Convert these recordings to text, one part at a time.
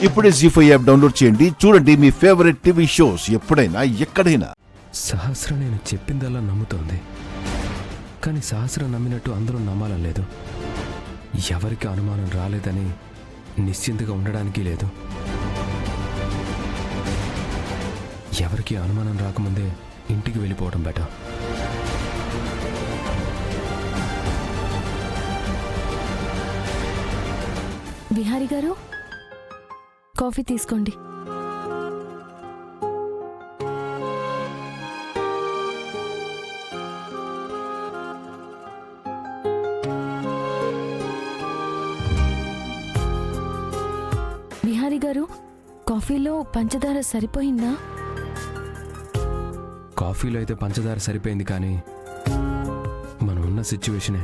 ఇప్పుడే జీ5 app download చేయండి. చూడండి మీ ఫేవరెట్ టీవీ షోస్ ఎప్పుడైనా ఎక్కడైనా. సహస్ర నేను చెప్పిందల్లా నమ్ముతోంది, కానీ సహస్ర నమ్మినట్టు అందరూ నమ్మాలని లేదు. ఎవరికి అనుమానం రాలేదని నిశ్చింతగా ఉండడానికి లేదు. ఎవరికి అనుమానం రాకముందే ఇంటికి వెళ్ళిపోవడం బెటర్. విహారీ గారు, కాఫీ తీసుకోండి. విహారీ గారు, కాఫీలో పంచదార సరిపోయిందా? కాఫీలో అయితే పంచదార సరిపోయింది, కానీ మనం ఉన్న సిచ్యువేషనే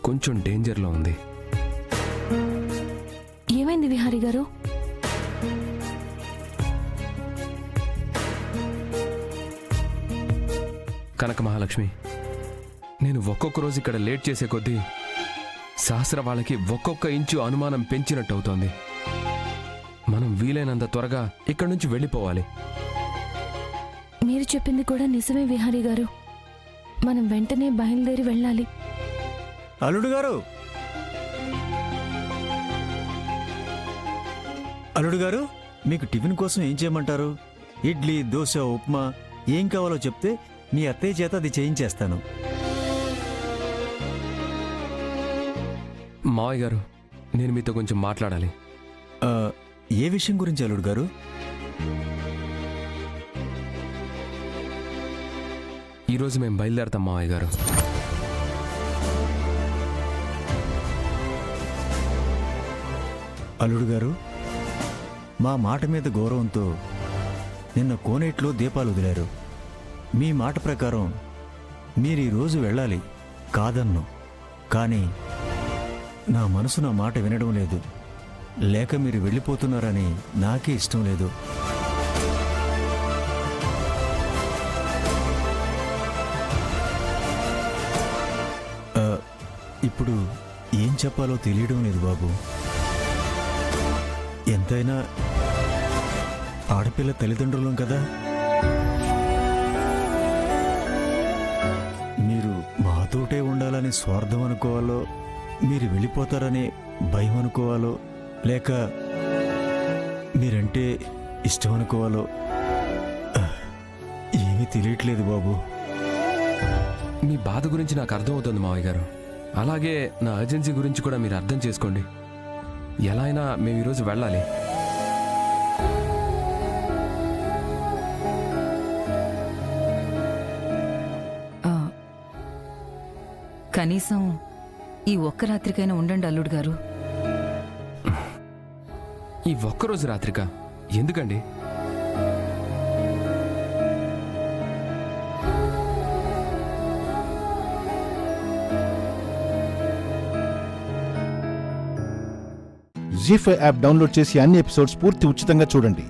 కొంచెం డేంజర్లో ఉంది. ఏమైంది విహారీ గారు? కనక మహాలక్ష్మి, నేను ఒక్కొక్క రోజు ఇక్కడ లేట్ చేసే కొద్దీ సహస్ర వాళ్ళకి ఒక్కొక్క ఇంచు అనుమానం పెంచినట్టు అవుతోంది. మనం వీలైనంత త్వరగా ఇక్కడి నుంచి వెళ్ళిపోవాలి. మీరు చెప్పింది కూడా నిజమే విహారీ గారు. మనం వెంటనే బయలుదేరి వెళ్ళాలి. అల్లుడు గారు, అల్లుడు గారు, మీకు టిఫిన్ కోసం ఏం చేయమంటారు? ఇడ్లీ, దోశ, ఉప్మా ఏం కావాలో చెప్తే మీ అత్తయ్య చేత అది చేయించేస్తాను. మావయ్య గారు, నేను మీతో కొంచెం మాట్లాడాలి. ఏ విషయం గురించి అల్లుడు గారు? ఈరోజు మేము బయలుదేరతాం మావయ్య గారు. అల్లుడు గారు, మా మాట మీద గౌరవంతో నిన్న కోనేట్లో దీపాలు వదిలారు. మీ మాట ప్రకారం మీరు ఈరోజు వెళ్ళాలి, కాదన్ను. కానీ నా మనసు నా మాట వినడం లేదు. లేక మీరు వెళ్ళిపోతున్నారని నాకే ఇష్టం లేదు. ఇప్పుడు ఏం చెప్పాలో తెలియడం లేదు బాబు. ఎంతైనా ఆడపిల్ల తల్లిదండ్రులం కదా. మీరు మాతోటే ఉండాలని స్వార్థం అనుకోవాలో, మీరు వెళ్ళిపోతారని భయం అనుకోవాలో, లేక మీరంటే ఇష్టం అనుకోవాలో ఏమీ తెలియట్లేదు బాబు. మీ బాధ గురించి నాకు అర్థమవుతుంది మావయ్య గారు. అలాగే నా అర్జెన్సీ గురించి కూడా మీరు అర్థం చేసుకోండి. ఎలా అయినా మేము ఈరోజు వెళ్ళాలి. కనీసం ఈ ఒక్క రాత్రికైనా ఉండండి అల్లుడు గారు. ఈ ఒక్కరోజు రాత్రిక ఎందుకండి? జీ5 యాప్ డౌన్లోడ్ చేసి అన్ని ఎపిసోడ్స్ పూర్తి ఉచితంగా చూడండి.